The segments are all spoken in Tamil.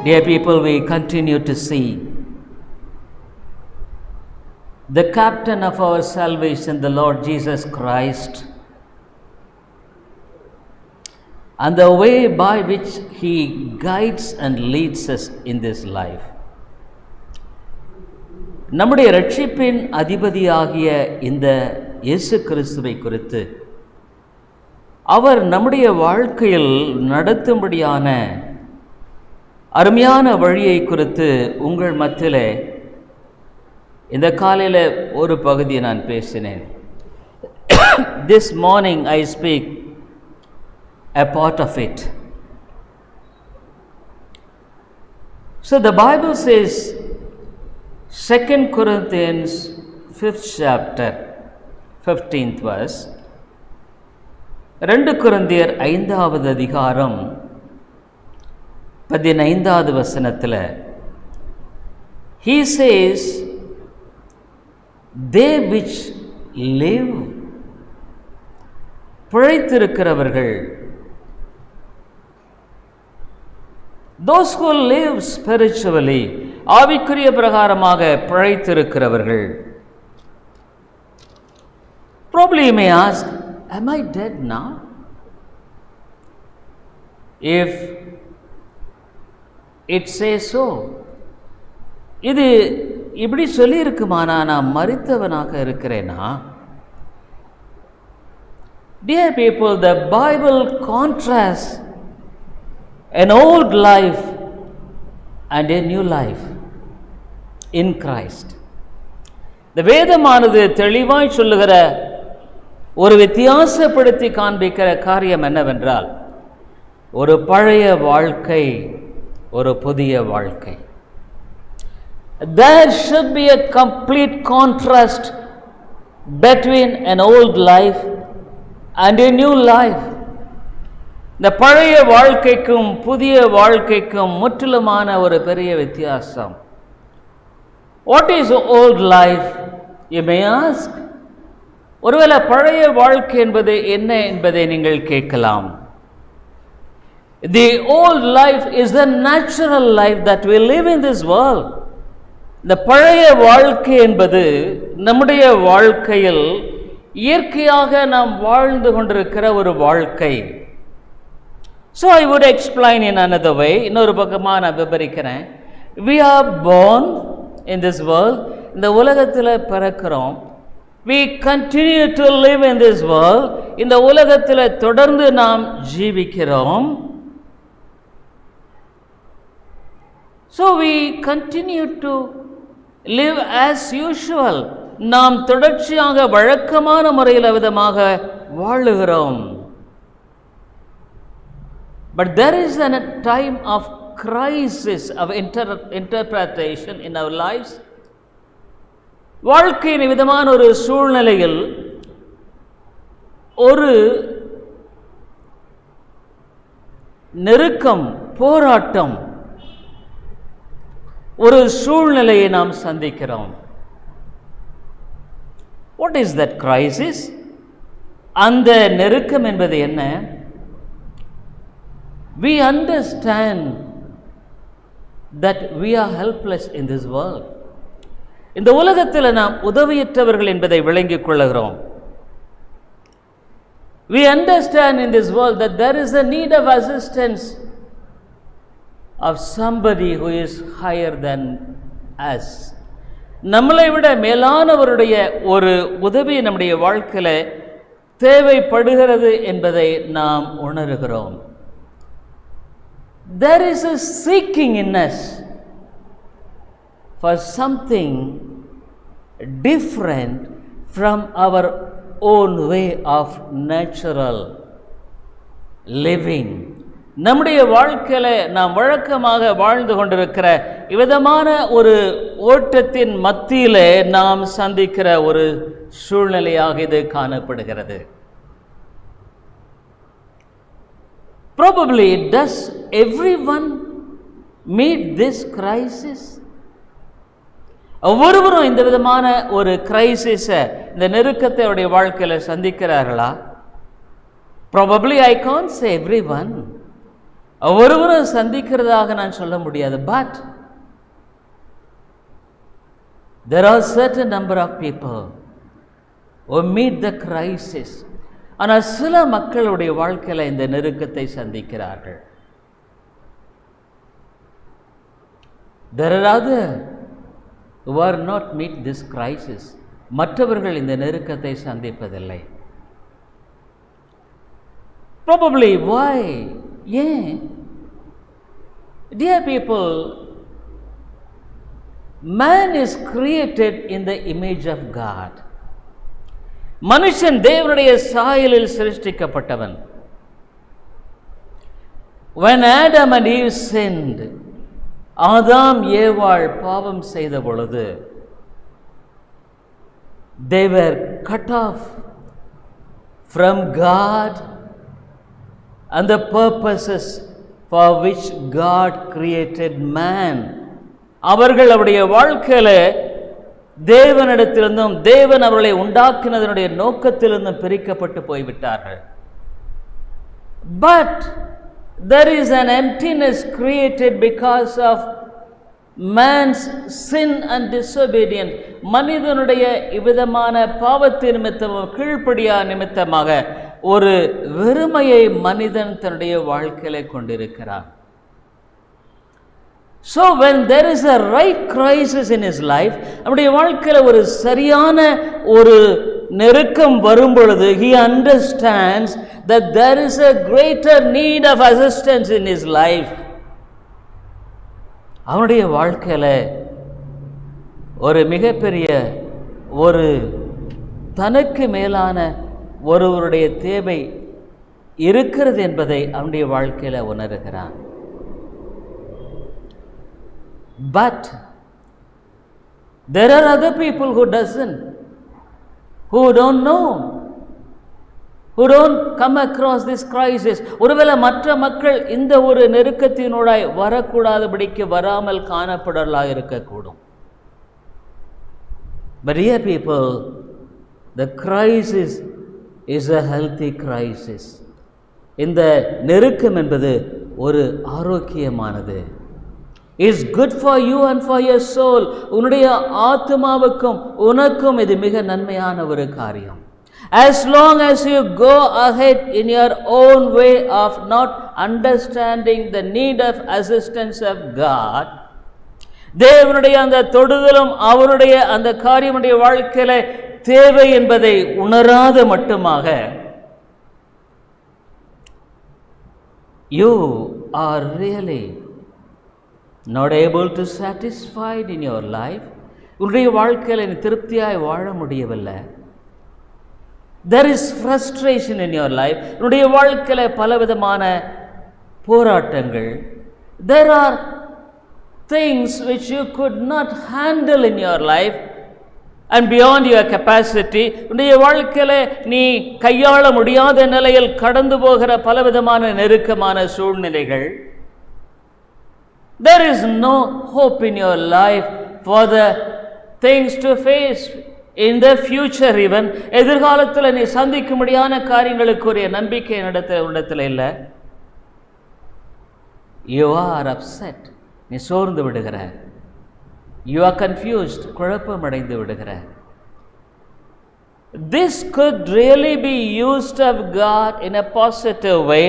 Dear people, we continue to see the captain of our salvation, the Lord Jesus Christ, and the way by which He guides and leads us in this life. நம்முடைய இரட்சிப்பின் அதிபதியாகிய இந்த இயேசு கிறிஸ்துவை குறித்து அவர் நம்முடைய வாழ்க்கையில் நடத்தும்படியான அருமையான வழியை குறித்து உங்கள் மத்தியிலே இந்த காலையில் ஒரு பகுதியை நான் பேசினேன். This morning I speak a part of it. So the Bible says, 2 Corinthians 5th chapter 15th verse, 2 கொரிந்தியர் 5வது அதிகாரம் 15வது வசனத்தில் he says, they which live, பிழைத்திருக்கிறவர்கள், those who live spiritually, ஆவிக்குரிய பிரகாரமாக பிழைத்திருக்கிறவர்கள். Probably you may ask, am I dead now? If it says so, இது இப்படி சொல்லியிருக்குமானா நான் மரித்தவனாக இருக்கிறேனா? Dear people, the Bible contrasts an old life and a new life in Christ. இந்த வேதமானது தெளிவாய் சொல்லுகிற ஒரு வித்தியாசப்படுத்தி காண்பிக்கிற காரியம் என்னவென்றால், ஒரு பழைய வாழ்க்கை, ஒரு புதிய வாழ்க்கை. There should be a complete contrast between an old life and a new life. இந்த பழைய வாழ்க்கைக்கும் புதிய வாழ்க்கைக்கும் முற்றிலுமான ஒரு பெரிய வித்தியாசம். What is old life? You may ask. ஒருவேளை பழைய வாழ்க்கை என்பது என்ன என்பதை நீங்கள் கேட்கலாம். The old life is the natural life that we live in this world. இந்த பழைய வாழ்க்கை என்பது நம்முடைய வாழ்க்கையில் இயற்கையாக நாம் வாழ்ந்து கொண்டிருக்கிற ஒரு வாழ்க்கை. So I would explain in another way. இன்னொரு பக்கமாக நான் விவரிக்கிறேன். We are born in this world. இந்த உலகத்தில் பிறக்கிறோம். We continue to live in this world. இந்த உலகத்தில் தொடர்ந்து நாம் ஜீவிக்கிறோம். So we continue to live as usual. நாம் தொடர்ச்சியாக வழக்கமான முறையில் விதமாக வாழுகிறோம். But there is a time of crisis of interpretation in our lives. வாழ்க்கையின் விதமான ஒரு சூழ்நிலையில் ஒரு நெருக்கம், போராட்டம், ஒரு சூழ்நிலையை நாம் சந்திக்கிறோம். What is that crisis? அந்த நெருக்கம் என்பது என்ன? We understand that we are helpless in this world. இந்த உலகத்தில் நாம் உதவியற்றவர்கள் என்பதை விளங்கிக் கொள்கிறோம். We understand in this world that there is a need of assistance of somebody who is higher than us. நம்மளை விட மேலானவருடைய ஒரு உதவி நம்முடைய வாழ்க்கையில் தேவைப்படுகிறது என்பதை நாம் உணர்கிறோம். There is a seeking in us for something different from our own way of natural living. நம்முடைய வாழ்க்கையில் நாம் வழக்கமாக வாழ்ந்து கொண்டிருக்கிற விதமான ஒரு ஓட்டத்தின் மத்தியிலே நாம் சந்திக்கிற ஒரு சூழ்நிலையாக இது காணப்படுகிறது. Probably does everyone meet this crisis? ஒவ்வொருவரும் இந்த விதமான ஒரு கிரைசிஸை, இந்த நெருக்கத்தை அவருடைய வாழ்க்கையில் சந்திக்கிறார்களா? Probably I can't say everyone. ஒருவரும் சந்திக்கிறதாக நான் சொல்ல முடியாது. But there are certain number of people who meet the crisis. ஆனால் சில மக்களுடைய வாழ்க்கையில் இந்த நெருக்கத்தை சந்திக்கிறார்கள். There are others who are not meet this crisis. மற்றவர்கள் இந்த நெருக்கத்தை சந்திப்பதில்லை. Probably why? ஏன்? Dear people, man is created in the image of God. மனுஷன் தேவனுடைய சாயலில் சிருஷ்டிக்கப்பட்டவன். When Adam and Eve sinned, ஆதாம் ஏவாள் பாவம் செய்த பொழுது, they were cut off from God and the purposes for which God created man. அவர்கள் அவருடைய வாழ்க்கையில தேவனிடத்திலிருந்தும் தேவன் அவர்களை உண்டாக்கினதனுடைய நோக்கத்திலிருந்தும் பிரிக்கப்பட்டு போய்விட்டார்கள். But there is an emptiness created because of man's sin and disobedience. மனிதனுடைய இவ்விதமான பாவத்தின் நிமித்தமாக, கீழ்ப்படியா நிமித்தமாக ஒரு வெறுமையை மனிதன் தன்னுடைய வாழ்க்கையில கொண்டிருக்கிறான். So when there is a right crisis in his life, அவருடைய வாழ்க்கையில ஒரு சரியான ஒரு நெருக்கம் வரும் பொழுது, he understands that there is a greater need of assistance in his life. அவனுடைய வாழ்க்கையில ஒரு மிகப்பெரிய ஒரு தனக்கு மேலான ஒருவருடைய தேவை இருக்கிறது என்பதை அவனுடைய வாழ்க்கையில உணர்கிறான். But there are other people who doesn't, who don't know, who don't come across this crisis. ஒருவேளை மற்ற மக்கள் இந்த ஒரு நெருக்கத்தினூடாய் வரக்கூடாதபடிக்கு வராமல் காணப்படலாக இருக்கக்கூடும். But here people, the crisis is a healthy crisis. இந்த நெருக்கம் என்பது ஒரு ஆரோக்கியமானது. Is good for you and for your soul. உன்னுடைய ஆத்மாவுக்கும் உனக்கும் இது மிக நன்மையான ஒரு காரியம். As long as you go ahead in your own way of not understanding the need of assistance of God, தேவனுடைய அந்த தொடுதலும் அவருடைய அந்த காரியமுடைய வாழ்க்கையில தேவை என்பதை உணராத மட்டுமாக, you are really not able to satisfied in your life. உன்னுடைய வாழ்க்கையில் நீ திருப்தியாய் வாழ முடியவில்லை. There is frustration in your life. உன்னுடைய வாழ்க்கையில் பலவிதமான போராட்டங்கள். There are things which you could not handle in your life and beyond your capacity. உன்னுடைய வாழ்க்கையில நீ கையாள முடியாத நிலையில் கடந்து போகிற பலவிதமான நெருக்கமான சூழ்நிலைகள். There is no hope in your life for the things to face in the future even. எதிர்காலத்தில் நீ சந்திக்க முடியாத காரியங்களுக்குரிய நம்பிக்கை உன்னிடத்தில் இல்லை. You are upset. நீ சோர்ந்து விடுகிற. You are confused. குழப்பம் அடைந்து விடுகிற. This could really be used of God in a positive way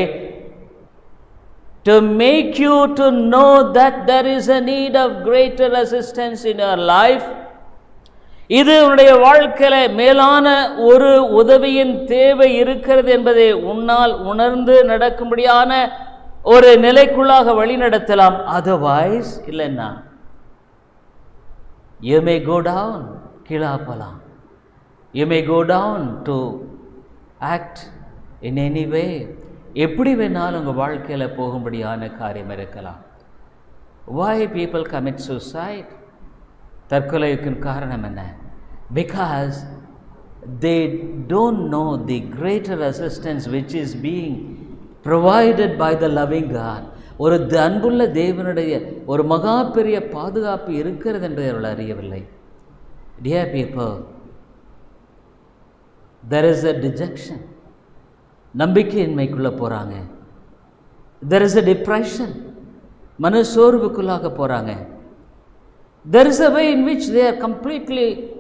to make you to know that there is a need of greater assistance in your life. இது உன்னுடைய வாழ்க்கையில மேலான ஒரு உதவியின் தேவை இருக்கிறது என்பதை உன்னால் உணர்ந்து நடக்கும்படியான ஒரு நிலைக்குள்ளாக வழிநடத்தலாம். அதர்வைஸ் இல்லைன்னா you may go down, கீழா போலாம். You may go down to act in any way. எப்படி வேணாலும் உங்கள் வாழ்க்கையில் போகும்படியான காரியம் இருக்கலாம். Why people commit suicide? தற்கொலைக்கு காரணம் என்ன? Because they don't know the greater assistance which is being provided by the loving God. ஒரு அன்புள்ள தேவனுடைய ஒரு மகா பெரிய பாதுகாப்பு இருக்கிறது என்பதை அவர்கள் அறியவில்லை. Dear people, there is a dejection. நம்பிக்கையின்மைக்குள்ளே போகிறாங்க. there is a depression, மனசோர்வுக்குள்ளாக போறாங்க. There is a way in which they are completely,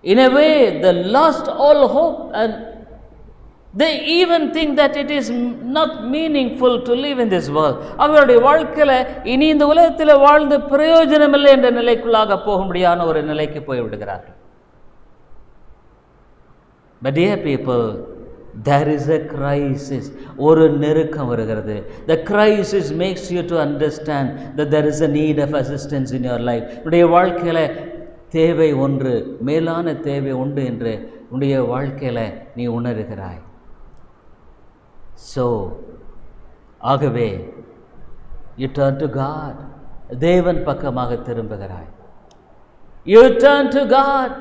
in a way, they lost all hope, and they even think that it is not meaningful to live in this world. அவருடைய வாழ்க்கையில் இனி இந்த உலகத்தில் வாழ்ந்து பிரயோஜனம் இல்லை என்ற நிலைக்குள்ளாக போக முடியாத ஒரு நிலைக்கு போய் விடுகிறார்கள். But dear people, there is a crisis. ஒரு நெருக்கம் வருகிறது. The crisis makes you to understand that there is a need of assistance in your life. உடைய வாழ்க்கையில் தேவை ஒன்று, மேலான தேவை உண்டு என்று உடைய வாழ்க்கையில் நீ உணர்கிறாய். So, ஆகவே you turn to God. தேவன் பக்கமாக திரும்புகிறாய். You turn to God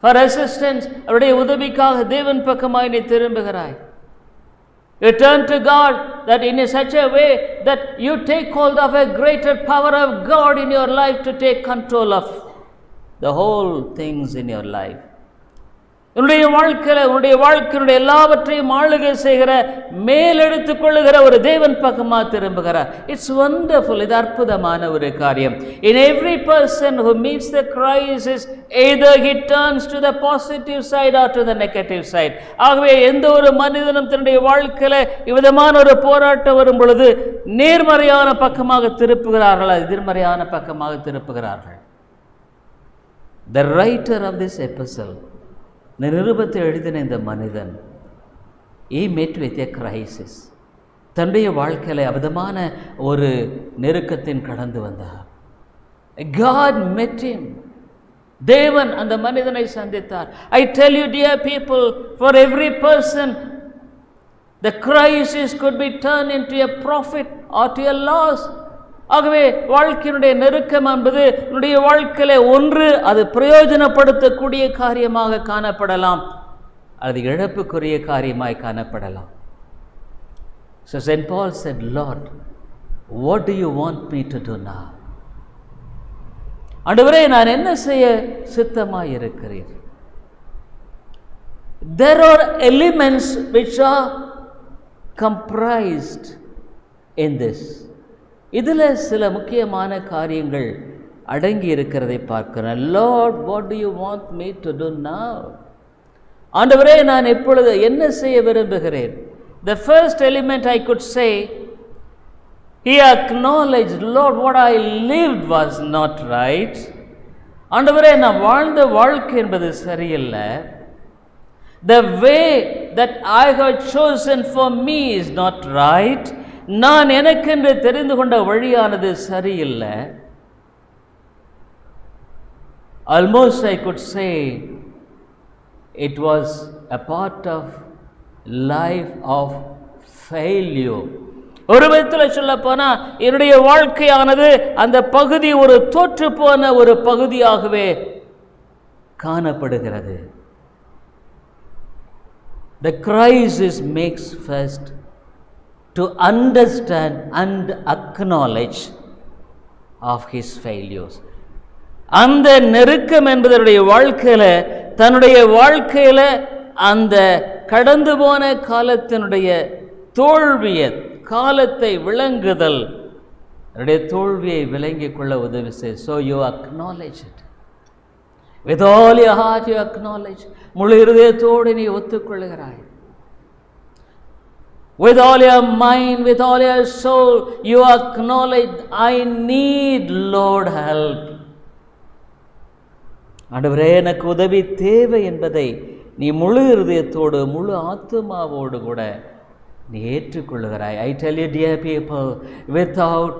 for assistance. அவருடைய உதவிக்காக தேவன் பக்கமாய் நீ திரும்புகிறாய். You turn to God that in such a way that you take hold of a greater power of God in your life to take control of the whole things in your life. உன்னுடைய வாழ்க்கையினுடைய எல்லாவற்றையும் ஆளுகை செய்கிற, மேலெடுத்துக் கொள்ளுகிற ஒரு தேவன் பக்கமாக திரும்புகிறார். It's wonderful. இது அற்புதமான ஒரு காரியம். In every person who meets the crisis, either he turns to the positive side or to the negative side. ஆகவே எந்த ஒரு மனிதனும் தன்னுடைய வாழ்க்கையில இவ்விதமான ஒரு போராட்டம் வரும் பொழுது நேர்மறையான பக்கமாக திருப்புகிறார்கள், எதிர்மறையான பக்கமாக திருப்புகிறார்கள். The writer of this epistle, நிருபத்தை எழுதின இந்த மனிதன், he met with a crisis. தன்னுடைய வாழ்க்கையில் அவிதமான ஒரு நெருக்கத்தின் கடந்து வந்தார். God met him. தேவன் அந்த மனிதனை சந்தித்தார். I tell you dear people, for every person the crisis could be turned into a profit or to a loss. ஆகவே வாழ்க்கையினுடைய நெருக்கம் என்பது உன்னுடைய வாழ்க்கையில ஒன்று அது பிரயோஜனப்படுத்தக்கூடிய காரியமாக காணப்படலாம், அது இழப்புக்குரிய காரியமாய் காணப்படலாம். So St. Paul said, Lord, what do you want me to do now? ஆண்டவரே, நான் என்ன செய்ய சித்தமாய் இருக்கிறீர்? There are elements which are comprised in this. இதில் சில முக்கியமான காரியங்கள் அடங்கி இருக்கிறதை பார்க்கிறேன். Lord, what do you want me to do now? ஆண்டவரே, நான் இப்பொழுது என்ன செய்ய விரும்புகிறேன்? The first element I could say, he acknowledged, Lord, what I lived was not right. ஆண்டவரே, நான் வாழ்ந்த வாழ்க்கை என்பது சரியில்லை. The way that I have chosen for me is not right. நான் எனக்கென்று தெரிந்து கொண்ட வழியானது சரியில்லை. Almost I could say it was a part of life of failure. ஒரு விதத்தில் சொல்ல போனா என்னுடைய வாழ்க்கையானது அந்த பகுதி ஒரு தோற்று போன ஒரு பகுதியாகவே காணப்படுகிறது. The crisis makes first to understand and acknowledge of his failures. அந்த நெருக்கம் என்பதனுடைய வாழ்க்கையில, தன்னுடைய வாழ்க்கையில அந்த கடந்து போன காலத்தினுடைய தோல்வியை, காலத்தை விளங்குதல், அவருடைய தோல்வியை விளங்கிக் கொள்ள உதவி செய். So you acknowledge it. With all your heart you acknowledge. முழு இருதயத்தோடு நீ ஒத்துக்கொள்கிறாய். With all your mind, with all your soul, you acknowledge, I need Lord help. ஆண்டவரே, எனக்கு உதவி தேவை என்பதை நீ முழு இருதயத்தோடு முழு ஆத்துமாவோடு கூட நீ ஏற்றுக்கொள்கிறாய். I tell you dear people, without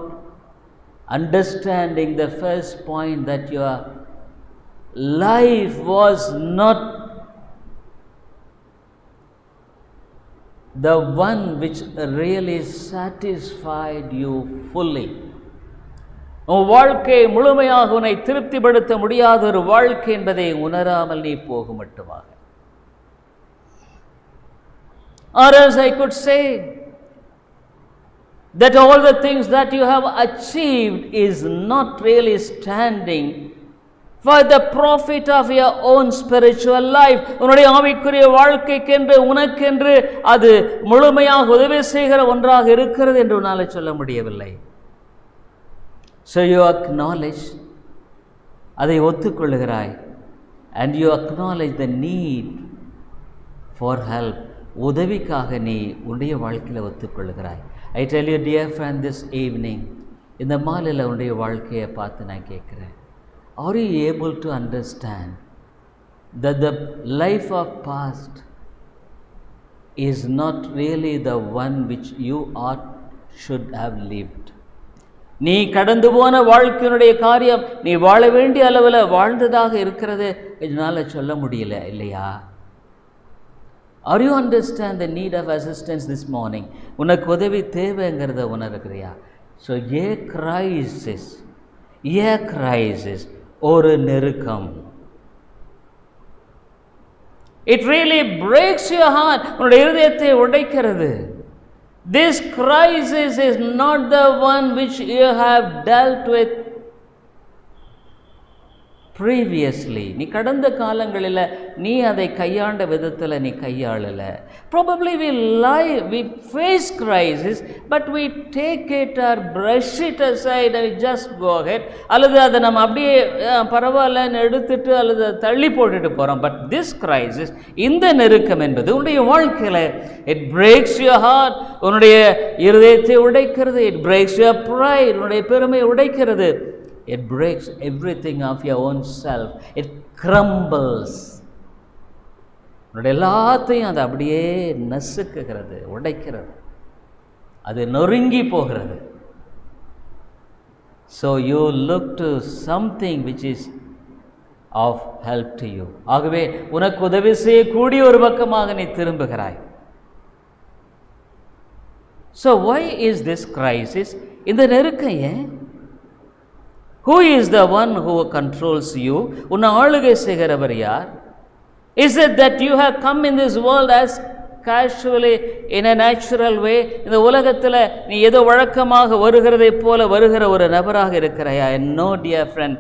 understanding the first point that your life was not the one which really satisfied you fully. உன் வாழ்க்கை முழுமையாக உன்னை திருப்திப்படுத்த முடியாத ஒரு வாழ்க்கை என்பதை உணராமல் நீ போக மட்டுமாக. Or else I could say that all the things that you have achieved is not really standing for the profit of your own spiritual life. உன்னுடைய ஆவிக்குரிய வாழ்க்கைக்கென்று உனக்கென்று அது முழுமையாக உதவி செய்கிற ஒன்றாக இருக்கிறது என்று உன்னால சொல்ல முடியவில்லை. So you acknowledge, அதை ஒத்துக்கொள்கிறாய், and you acknowledge the need for help, உதவிக்காக நீ உன்னுடைய வாழ்க்கையில் ஒத்துக்கொள்கிறாய். I tell you dear friend, this evening, இந்த மாலையில் உன்னுடைய வாழ்க்கையை பார்த்து நான் கேட்குறேன், are you able to understand that the life of past is not really the one which you ought should have lived? நீ கடந்து போன வாழ்க்கையினுடைய காரியம் நீ வாழ வேண்டிய அளவில் வாழ்ந்ததாக இருக்கிறது என்னால் சொல்ல முடியல இல்லையா? Are you understand the need of assistance this morning? உனக்கு உதவி தேவைங்கிறத உணர்கிறியா? So a crisis, ஒரு நெருக்கம். It really breaks your heart. உன்னுடைய இதயத்தை உடைக்கிறது. This crisis is not the one which you have dealt with previously. நீ கடந்த காலங்களில் நீ அதை கையாண்ட விதத்தில் நீ கையாளல. Probably we face crisis, but we take it or brush it aside and just go ahead. அல்லது அதை நம்ம அப்படியே பரவாயில்லன்னு எடுத்துட்டு அல்லது தள்ளி போட்டுட்டு போகிறோம். But this crisis, இந்த நெருக்கம் என்பது உன்னுடைய வாழ்க்கையில் it breaks your heart, உன்னுடைய இருதயத்தை உடைக்கிறது. It breaks your pride, உன்னுடைய பெருமை உடைக்கிறது. It breaks everything of your own self. It crumbles. உன்னுடைய எல்லாத்தையும் அது அப்படியே நசுக்குகிறது, உடைக்கிறது, அது நொறுங்கி போகிறது. So you look to something which is of help to you. ஆகவே உனக்கு உதவி செய்யக்கூடிய ஒரு பக்கமாக நீ திரும்புகிறாய். So why is this crisis? இந்த நெருக்கம் ஏன்? Who is the one who controls you? உன்னை ஆளுகை செய்கிறவர் யார்? Is it that you have come in this world as casually in a natural way? இந்த உலகத்தில் நீ ஏதோ வழக்கமாக வருகிறதை போல வருகிற ஒரு நபராக இருக்கிறாயா? No dear friend,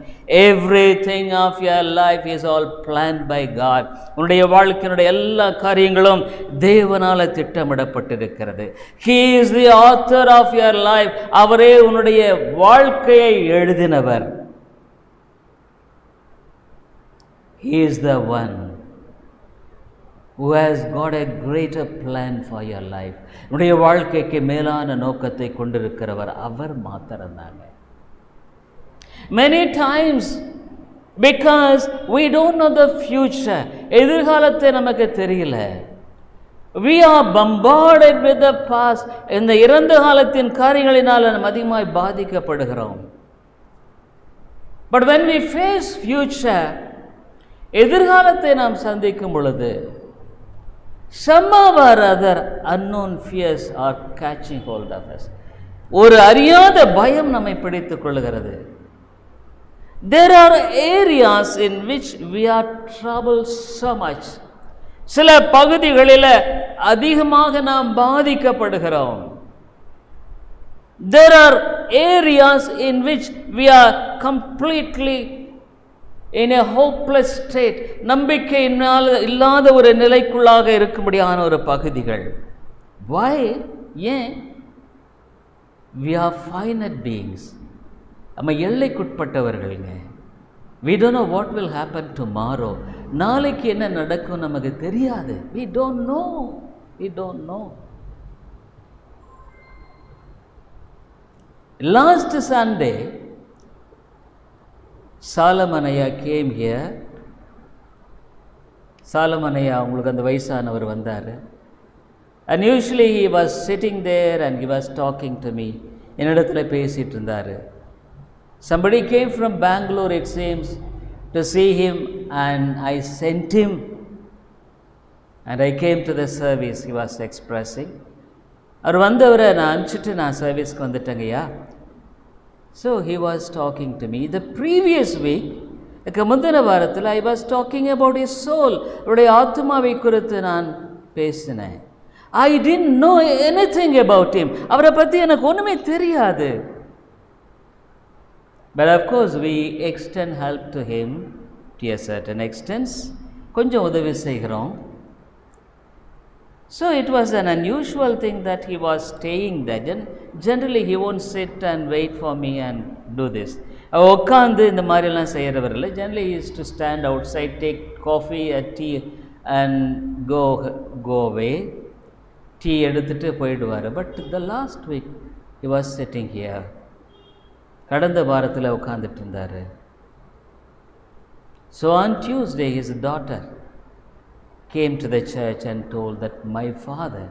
everything of your life is all planned by God. உன்னுடைய வாழ்க்கையினுடைய எல்லா காரியங்களும் தேவனால திட்டமிடப்பட்டிருக்கிறது. He is the author of your life. அவரே உன்னுடைய வாழ்க்கையை எழுதினவர். He is the one who has got a greater plan for your life. உன்னுடைய வாழ்க்கைக்கு மேலான நோக்கத்தை கொண்டிருக்கிறவர் அவர் மாத்திரம்தாங்க. Many times because we don't know the future, எதிர்காலத்தை நமக்கு தெரியல. We are bombarded with the past. இந்த இறந்த காலத்தின் காரியங்களினால் நாம் அதிகமாய் பாதிக்கப்படுகிறோம். But when we face future, எதிர்காலத்தை நாம் சந்திக்கும் பொழுது somehow or other unknown fears are catching hold of us. ஒரு அறியாத பயம் நம்மை பிடித்துக் கொள்கிறது. There are areas in which we are troubled so much. சில பகுதிகளில் அதிகமாக நாம் பாதிக்கப்படுகிறோம். There are areas in which we are completely in a hopeless state. நம்பிக்கை இல்லாத ஒரு நிலைக்குள்ளாக இருக்கும்படியான ஒரு பகுதிகள். Why? ஏன்? We are finite beings. நம்ம எல்லைக்குட்பட்டவர்கள்ங்க. We don't know what will happen tomorrow. நாளைக்கு என்ன நடக்கும் நமக்கு தெரியாது. We don't know. Last Sunday, Solomon came here. Solomon உங்களுக்கு அந்த வயசானவர் வந்தார். And usually he was sitting there and he was talking to me. என்னிடத்தில் பேசிட்டு இருந்தார். Somebody came from Bangalore, it seems, to see him, and I sent him. And I came to the service, he was expressing. அவர் வந்தவரை நான் அனுப்பிச்சிட்டு நான் சர்வீஸ்க்கு வந்துட்டேங்கய்யா. So he was talking to me. The previous week, முந்தின வாரத்தில் I was talking about his soul. அவருடைய ஆத்மாவை குறித்து நான் பேசினேன். I didn't know anything about him. அவரை பற்றி எனக்கு ஒன்றுமே தெரியாது. But of course, we extend help to him to a certain extent. கொஞ்சம் உதவி செய்கிறோம். So it was an unusual thing that he was staying there. Generally, he won't sit and wait for me and do this. உட்காந்து இந்த மாதிரிலாம் செய்கிறவர் இல்லை. Generally, he used to stand outside, take coffee or tea and go away. Tea எடுத்துகிட்டு போயிடுவார். But the last week, he was sitting here. கடந்த வாரத்தில் உட்காந்துட்டு இருந்தார். So on Tuesday, his daughter came to the church and told that my father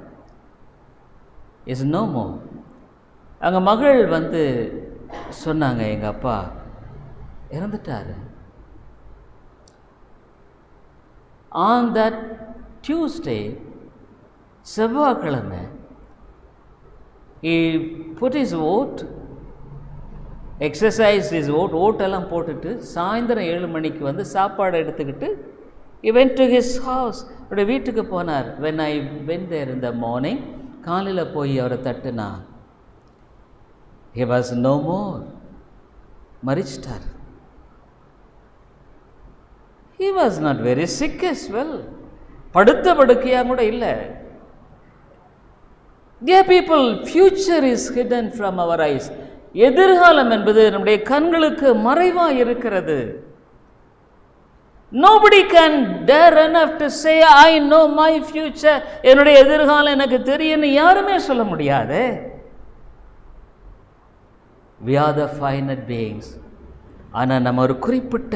is no more. அங்கே மகள் வந்து சொன்னாங்க, எங்கள் அப்பா இறந்துட்டார். On that Tuesday, செவ்வாய்க்கிழமை, he put his vote, exercised his vote, ஓட்டெல்லாம் போட்டுட்டு சாயந்தரம் 7 மணிக்கு வந்து சாப்பாடு எடுத்துக்கிட்டு he went to his house, அவருடைய வீட்டுக்கு போனார். when I went there in the morning, காலையில் போய் அவரை தட்டுனா, he was no more, மரிச்சிட்டார். he was not very sick as well, படுத்த படுக்கையாக கூட இல்லை. Dear people, future is hidden from our eyes. எதிர்காலம் என்பது நம்முடைய கண்களுக்கு மறைவாக இருக்கிறது. Nobody can dare enough to say, I know my future. என்னுடைய எதிர்காலம் எனக்கு தெரியும்னு யாருமே சொல்ல முடியாது. We are the finite beings. ஆனால் நம்ம ஒரு குறிப்பிட்ட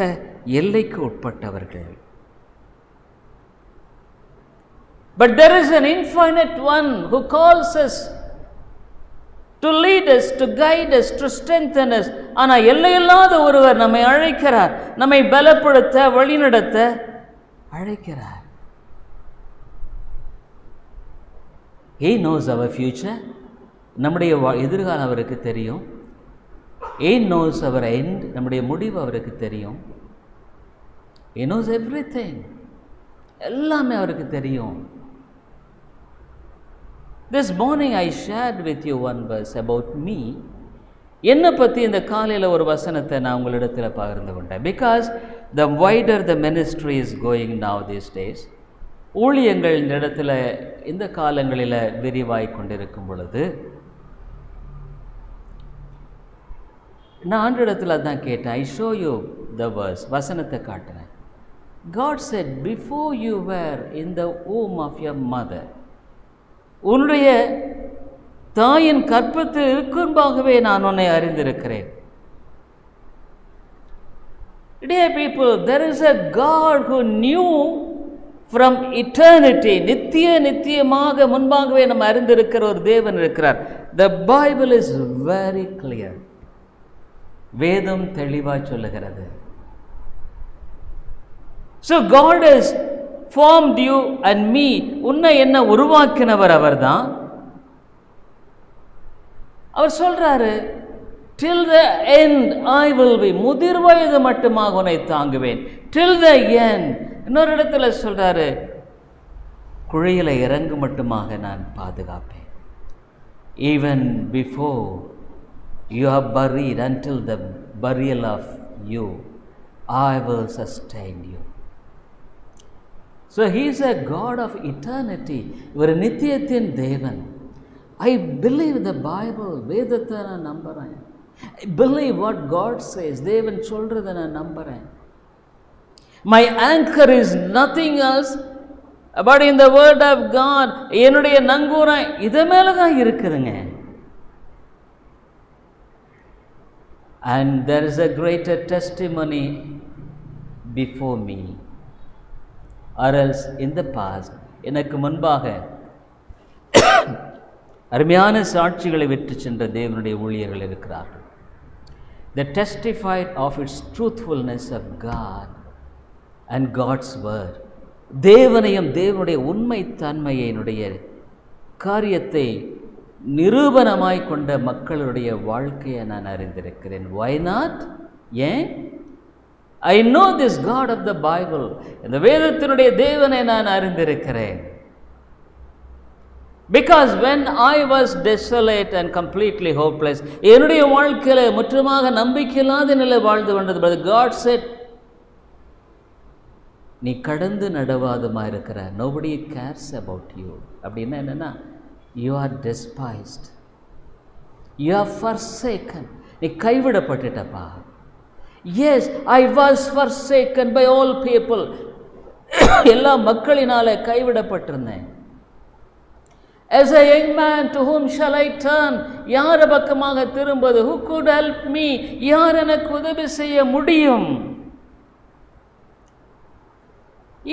எல்லைக்கு உட்பட்டவர்கள். But there is an infinite one who calls us to lead us, to guide us, to strengthen us. ஆனால் எல்லையில்லாத ஒருவர் நம்மை அழைக்கிறார், நம்மை பலப்படுத்த, வழிநடத்த அழைக்கிறார். He knows our future. நம்முடைய எதிர்காலம் அவருக்கு தெரியும். He knows our end. நம்முடைய முடிவு அவருக்கு தெரியும். He knows everything. எல்லாமே அவருக்கு தெரியும். This morning I shared with you one verse about me. என்னை பற்றி இந்த காலையில் ஒரு வசனத்தை நான் உங்களிடத்தில் பகிர்ந்து கொண்டேன். Because the wider the ministry is going now these days, ஊழியங்கள் இந்த இடத்துல இந்த காலங்களில் விரிவாய் கொண்டிருக்கும் பொழுது, நான் ஆண்டவரிடத்தில் அதான் கேட்டேன். I show you the verse, வசனத்தை காட்டினேன். God said, before you were in the womb of your mother, உன்னுடைய தாயின் கற்பத்தில் இருக்கும்பாகவே நான் உன்னை அறிந்திருக்கிறேன். Dear people, there is a God who knew from eternity. நித்தியமாக முன்பாகவே நம்ம அறிந்திருக்கிற ஒரு தேவன் இருக்கிறார். The Bible is very clear. வேதம் தெளிவாக சொல்லுகிறது. So God has formed you and me. உன்னை என்ன உருவாக்கினவர் அவர்தான். அவர் சொல்றாரு, till the end I will be. முதிர் வயது மட்டுமாக உன்னை தாங்குவேன். till the end. இன்னொரு இடத்துல சொல்றாரு, குழியில இறங்கு மட்டுமாக நான் பாதுகாப்பேன். even before you are buried, until the burial of you, I will sustain you. So he is a God of eternity. இவர் நித்தியத்தின் தேவன். I believe the Bible. வேதத்தை நான் நம்புறேன். I believe what God says. தேவன் சொல்றதை நான் நம்புறேன். My anchor is nothing else but in the word of God. என்னுடைய நங்கூரம் இது மேல தான் இருக்குதுங்க. And there is a greater testimony before me, or else in the past. எனக்கு முன்பாக அருமையான சாட்சிகளை விட்டு சென்ற தேவனுடைய ஊழியர்கள் இருக்கிறார்கள். They testified of its truthfulness of God and God's word. தேவனையும் தேவனுடைய உண்மை தன்மையினுடைய காரியத்தை நிரூபணமாய் கொண்ட மக்களுடைய வாழ்க்கையை நான் அறிந்திருக்கிறேன். Why not? ஏன்? I know this God of the Bible. இந்த வேதத்தினுடைய தேவனை நான் அறிந்திருக்கிறேன். Because when I was desolate and completely hopeless, என்னுடைய வாழ்க்கையில முற்றுமாக நம்பிக்கையில்லாத நிலை வாழ்ந்து கொண்டது. But God said, நீ கடந்து நடவாதமா இருக்கிற, nobody cares about you. அப்படின்னா என்னன்னா, you are despised, you are forsaken. நீ கைவிடப்பட்டுட்டப்பா. Yes, I was forsaken by all people. எல்லா மக்களினால கைவிடப்பட்டிருந்தேன். As a young man, to whom shall I turn? யார் பக்கமாக திரும்புவது? Who could help me? யார் எனக்கு உதவி செய்ய முடியும்?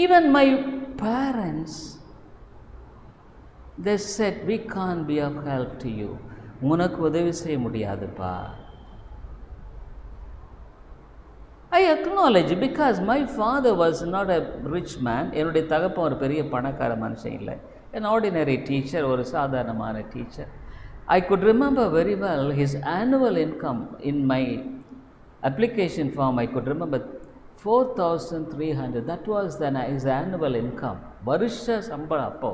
Even my parents, they said, we can't be of help to you. உனக்கு உதவி செய்ய முடியாதுப்பா. I acknowledge, because my father was not a rich man. என்னுடைய தகப்பன் ஒரு பெரிய பணக்கார மனுஷன் இல்லை. An ordinary teacher, ஒரு சாதாரணமான teacher. I could remember very well his annual income. In my application form, I could remember 4,300. That was then his annual income. வருஷ சம்பளம் அப்போ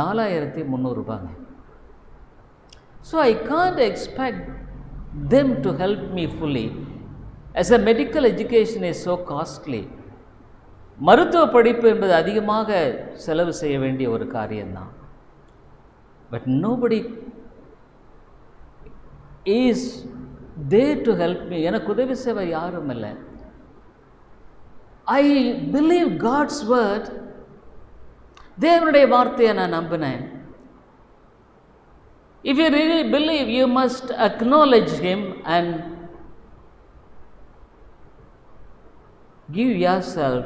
4,300 ரூபாங்க. So I can't expect them to help me fully. As a medical education is so costly. மருத்துவ படிப்பு என்பது அதிகமாக செலவு செய்ய வேண்டிய ஒரு காரியம்தான். But nobody is there to help me. எனக்கு உதவி செய்ய யாரும் இல்லை. I believe God's word. தேவனுடைய வார்த்தையை நான் நம்பினேன். If you really believe, you must acknowledge Him and give yourself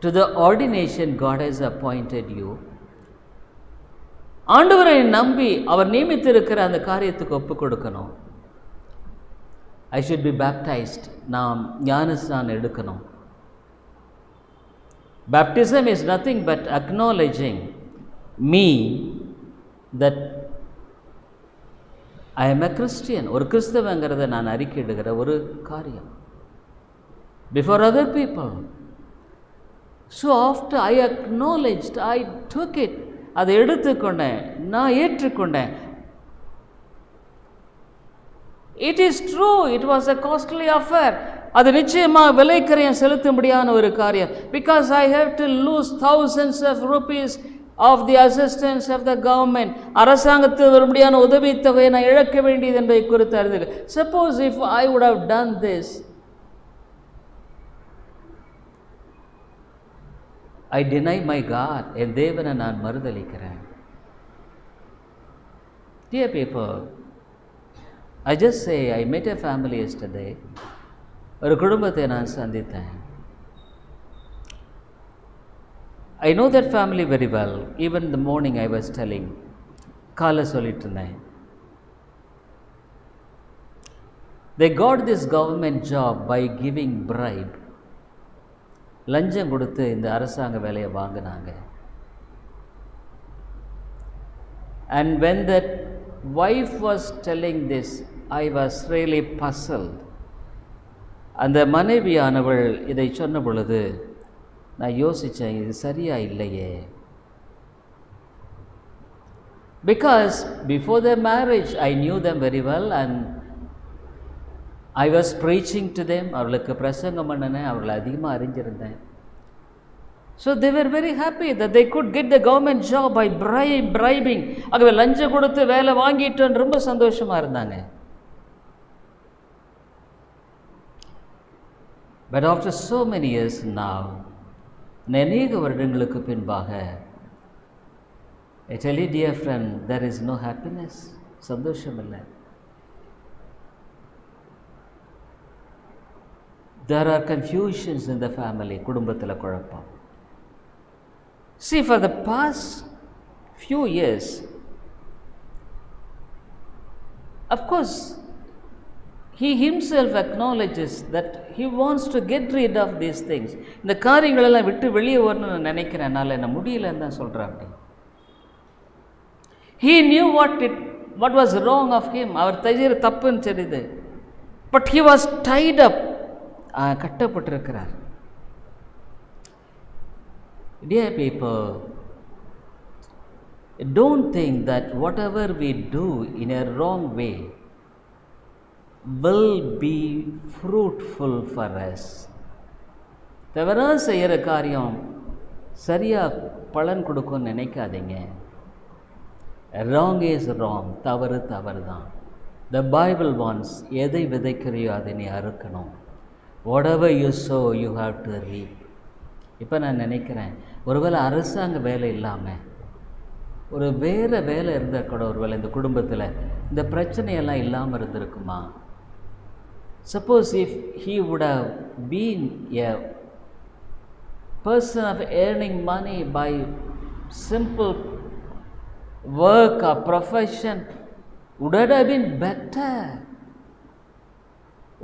to the ordination God has appointed you. ஆண்டவரை நம்பி அவர் நியமித்திருக்கிற அந்த காரியத்துக்கு ஒப்பு கொடுக்கணும். I should be baptized. நாம் ஞானஸ்நானம் எடுக்கணும். Baptism is nothing but acknowledging me that I am a Christian. ஒரு கிறிஸ்தவங்கிறத நான் அறிக்கையிடுகிற ஒரு காரியம். Before other people. So after I acknowledged, I took it. அதை எடுத்துக்கொண்டேன், நான் ஏற்றுக்கொண்டேன். It is true, it was a costly affair. அது நிச்சயமாக விலைக்கரையம் செலுத்தும்படியான ஒரு காரியம். Because I have to lose thousands of rupees of the assistance of the government. அரசாங்கத்தில் வரும்படியான உதவித்தொகையை நான் இழக்க வேண்டியது என்பதை குறித்து அறிந்து. Suppose if I would have done this, I deny my God. என் தேவனை நான் மறுதலிக்கிறேன். Dear people, I just say I met a family yesterday. ஒரு குடும்பத்தை நான் சந்தித்தேன். I know that family very well. Even the morning I was telling, காலை சொல்லிட்டு இருந்தேன். They got this government job by giving bribe. லஞ்சம் கொடுத்து இந்த அரசாங்க வேலையை வாங்கினாங்க. And when that wife was telling this, I was really puzzled. அந்த மனைவியானவள் இதை சொன்ன பொழுது நான் யோசித்தேன், இது சரியா இல்லையே. Because before their marriage I knew them very well and I was preaching to them. அவர்களுக்கு பிரசங்கம் பண்ணினேன், அவர்களை அதிகமாக அறிஞ்சிருந்தேன். So they were very happy that they could get the government job by bribing. ஆகவே லஞ்சம் கொடுத்து வேலை வாங்கிட்டோன்னு ரொம்ப சந்தோஷமாக இருந்தாங்க. But after so many years now, அநேக வருடங்களுக்கு பின்பாக, I tell you dear friend, there is no happiness. சந்தோஷம் இல்லை. There are confusions in the family. குடும்பத்தில் குழப்பம். See, for the past few years, of course, he himself acknowledges that he wants to get rid of these things. இந்த காரியங்களெல்லாம் விட்டு வெளியே வரணும்னு நான் நினைக்கிறேன், என்னால் என்ன முடியலன்னு தான் சொல்கிறேன். He knew what was wrong of him. அவர் செய்கிற தப்புன்னு தெரியுது. But he was tied up. கட்டப்பட்டிருக்கிறார். Dear people, Don't think that whatever we do in a wrong way will be fruitful for us. தவறாக செய்கிற காரியம் சரியாக பலன் கொடுக்கும்னு நினைக்காதீங்க. ராங் இஸ் ராங், தவறு தவறு தான். த பைபிள் வான்ஸ், எதை விதைக்கிறையோ அதை நீ அறுக்கணும். whatever you sow you have to reap. இப்போ நான் நினைக்கிறேன், ஒருவேளை அரசாங்க வேலை இல்லாமல் ஒரு வேறு வேலை இருந்தால் கூட ஒருவேளை இந்த குடும்பத்தில் இந்த பிரச்சனையெல்லாம் இல்லாமல் இருந்திருக்குமா? Suppose if he would have been a person of earning money by simple work or profession, would it have been better?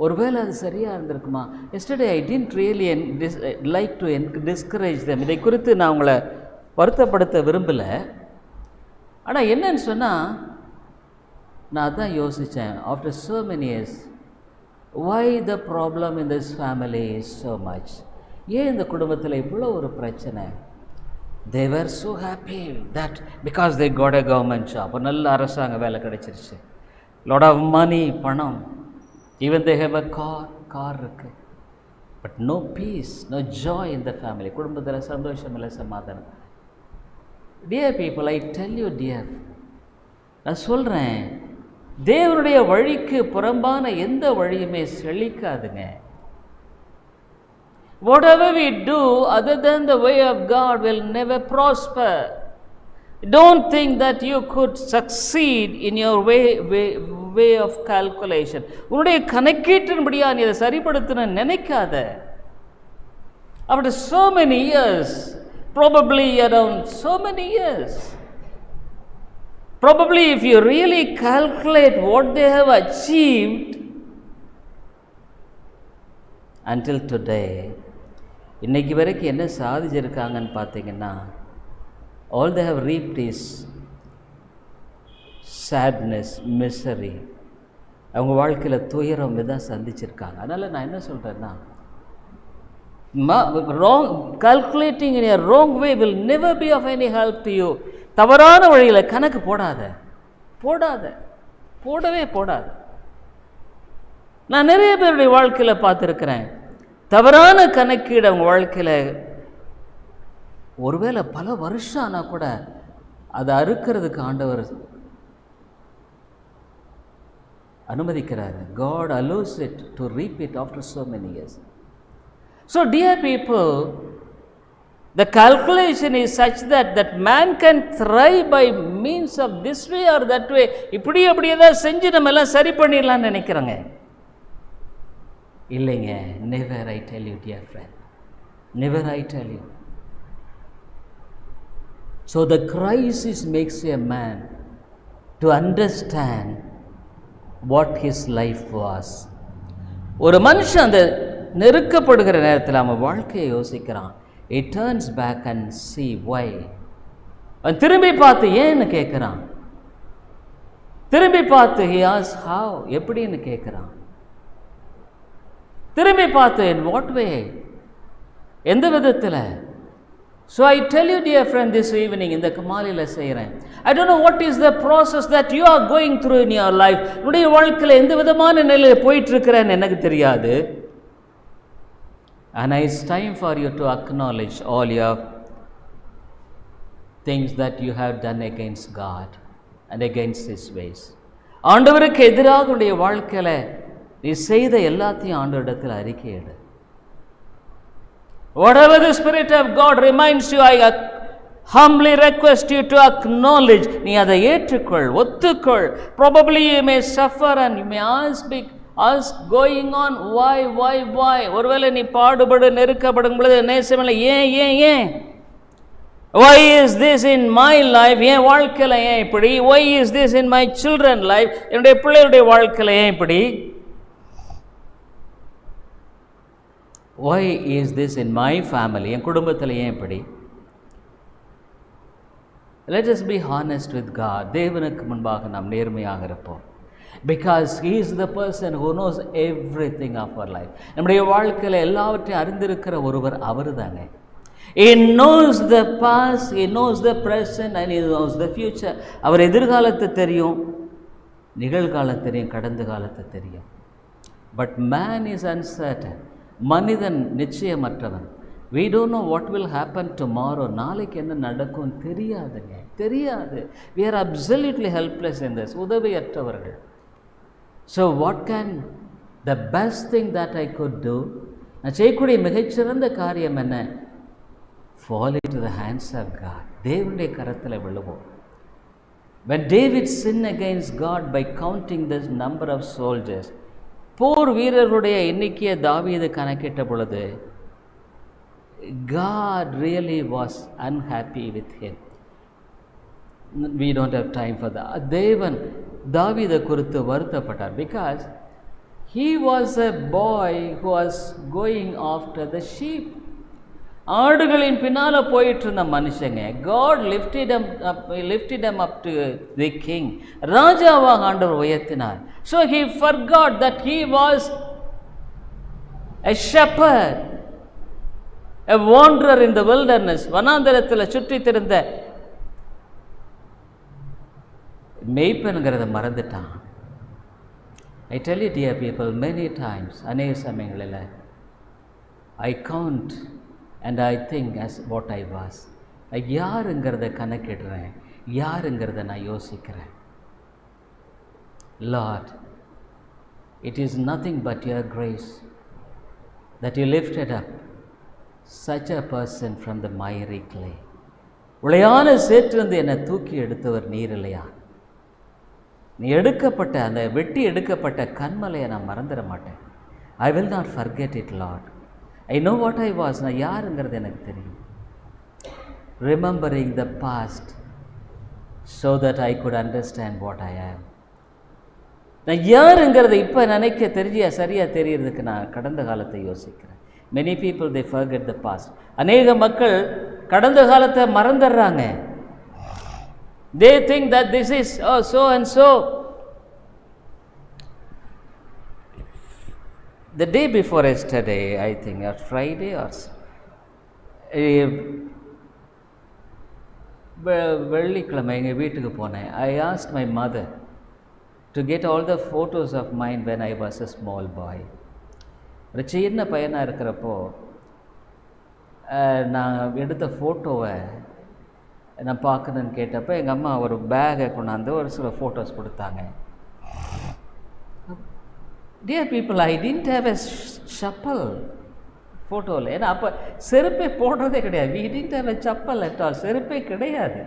ஒருவேளை அது சரியாக இருந்திருக்குமா? Yesterday I didn't really like to discourage them. இதை குறித்து நான் உங்களை வருத்தப்படுத்த விரும்பலை. ஆனால் என்னன்னு சொன்னால், நான் அதான் யோசித்தேன், after so many years, why the problem in this family is so much? ஏன் இந்த குடும்பத்தில் இவ்வளோ ஒரு பிரச்சனை? they were so happy that because they got a government job, ஒரு நல்ல அரசாங்க வேலை கிடைச்சிருச்சு, lot of money, பணம், even they have a car இருக்கு, but no peace, no joy in the family. குடும்பத்தில் சந்தோஷம் இல்லை, சமாதானம். Dear people, I tell you dear, நான் சொல்கிறேன், தேவனுடைய வழிக்கு புறம்பான எந்த வழியுமே செழிக்காதுங்க. Whatever we do other than the way of God will never prosper. Don't think that you could succeed in your way of calculation. உன்னுடைய கணக்கீட்டின்படியா நீ அதை சரிப்படுத்தணும்னு நினைக்காத. After so many years, probably around so many years, probably if you really calculate what they have achieved until today, இன்னைக்கு வரைக்கும் என்ன சாதிச்சிருக்காங்கன்னு பார்த்தீங்கன்னா, all they have reaped is sadness, misery. அவங்க வாழ்க்கையில் துயரம் தான் சந்திச்சிருக்காங்க. அதனால் நான் என்ன சொல்கிறேன்னா, calculating in a wrong way will never be of any help to you. தவறான வழியில் கணக்கு போடவே போடாது. நான் நிறைய பேருடைய வாழ்க்கையில் பார்த்துருக்கிறேன், தவறான கணக்கீடு அவங்க வாழ்க்கையில் ஒருவேளை பல வருஷம் ஆனால் கூட அதை அறுக்கிறதுக்கு ஆண்டவர் அனுமதிக்கிறாரு. God allows it to reap it after so many years. So dear people, the calculation is such that man can thrive by means of this way or that way. இப்படி ஏதாவது செஞ்சு நம்ம எல்லாம் சரி பண்ணிடலாம்னு நினைக்கிறோங்க. இல்லைங்க, never, I tell you dear friend, never, I tell you. So the crisis makes a man to understand what his life was. ஒரு மனுஷன் அந்த நெருக்கப்படுகிற நேரத்தில் அவன் வாழ்க்கையை யோசிக்கிறான். He turns back and see why. அவன் திரும்பி பார்த்து ஏன்னு கேட்குறான். திரும்பி பார்த்து he asks how, எப்படின்னு கேட்குறான். திரும்பி பார்த்து in what way, எந்த விதத்தில். So I tell you dear friend this evening, இந்த மாலையில் செய்கிறேன், I don't know what is the process that you are going through in your life. உன்னுடைய வாழ்க்கையில் எந்த விதமான நிலையில் போயிட்டுருக்கிறேன்னு எனக்கு தெரியாது. And it's time for you to acknowledge all your things that you have done against God and against His ways. ஆண்டவருக்கு எதிராக உடைய வாழ்க்கையில் நீ செய்த எல்லாத்தையும் ஆண்டவரிடத்தில் அறிக்கையிடு. Whatever the Spirit of God reminds you, I humbly request you to acknowledge. நீ அதை ஏற்றுக்கொள், ஒத்துக்கொள். Probably you may suffer and you may ask going on why. ஒருவேளை நீ பாடுபடு, நெருக்கப்படும் பொழுது நேசமில்லை, ஏன் why is this in my life, என் வாழ்க்கையில் ஏன் இப்படி, why is this in my children life, என்னுடைய பிள்ளைகளுடைய வாழ்க்கையில் ஏன் இப்படி, why is this in my family, என் குடும்பத்தில் ஏன் இப்படி. Let us be honest with God. தேவனுக்கு முன்பாக நாம் நேர்மையாக இருப்போம். Because He is the person who knows everything of our life. நம்முடைய வாழ்க்கையில் எல்லாவற்றையும் அறிந்திருக்கிற ஒருவர் அவர் தானே. He knows the past, he knows the present and he knows the future. அவர் எதிர்காலத்தை தெரியும், நிகழ்காலத்தை தெரியும், கடந்த காலத்தை தெரியும். But man is uncertain. மனிதன் நிச்சயமற்றவன். We don't know what will happen tomorrow. நாளைக்கு என்ன நடக்கும் தெரியாதுங்க, தெரியாது. We are absolutely helpless in this. உதவியற்றவர்கள். So what can the best thing that I could do? நான் செய்யக்கூடிய மிகச்சிறந்த காரியம் என்ன? Fall into the hands of God. தேவனுடைய கரத்தில் விழுவோம். When David sinned against God by counting this number of soldiers, போர் வீரர்களுடைய எண்ணிக்கையை தாவீது கணக்கிட்ட பொழுது God really was unhappy with him. We don't have time for that. தேவன் தாவீதை குறித்து வருத்தப்பட்டார். Because he was a boy who was going after the sheep. ஆடுகளின் பின்னால போயிட்டு இருந்த மனுஷங்க. God lifted him up to the king. ராஜாவாக ஆண்டவர் உயர்த்தினார். So he forgot that he was a shepherd, a wanderer in the wilderness. வனாந்தரத்தில் சுற்றித் திரிந்த மேய்ப்பன்கிறத மறந்துட்டான். I tell you dear people, many times, அநேக சமயங்களில் I count and I think as what I was. யாருங்கிறத கணக்கிடுறேன், யாருங்கிறத நான் யோசிக்கிறேன். Lord, it is nothing but your grace that you lifted up such a person from the miry clay. உளையான சேற்றிலிருந்து என்னை தூக்கி எடுத்தவர் நீர் இல்லையா? நீ எடுக்கப்பட்ட அந்த வெட்டி எடுக்கப்பட்ட கண்மலையை நான் மறந்துட மாட்டேன். I will not forget it, Lord. I know what I was. நான் யாருங்கிறது எனக்கு தெரியும். Remembering the past so that I could understand what I am. நான் யாருங்கிறத இப்போ நினைக்க சரியாக தெரியறதுக்கு நான் கடந்த காலத்தை யோசிக்கிறேன். Many people, they forget the past. அநேக மக்கள் கடந்த காலத்தை மறந்துடுறாங்க. They think that this is so and so. The day before yesterday, I think, or Friday or வெள்ளிக்கிழமை எங்கள் வீட்டுக்கு போனேன். I asked my mother to get all the photos of mine when I was a small boy. ஒரு சின்ன பையனாக இருக்கிறப்போ நான் எடுத்த ஃபோட்டோவை நான் பார்க்கணுன்னு கேட்டப்போ எங்கள் அம்மா ஒரு பேகை கொண்டாந்து ஒரு சில ஃபோட்டோஸ் கொடுத்தாங்க. Dear people, I didn't have a chappal ஃபோட்டோவில். ஏன்னா அப்போ செருப்பே போடுறதே கிடையாது. We didn't have a chappal at all. செருப்பே கிடையாது.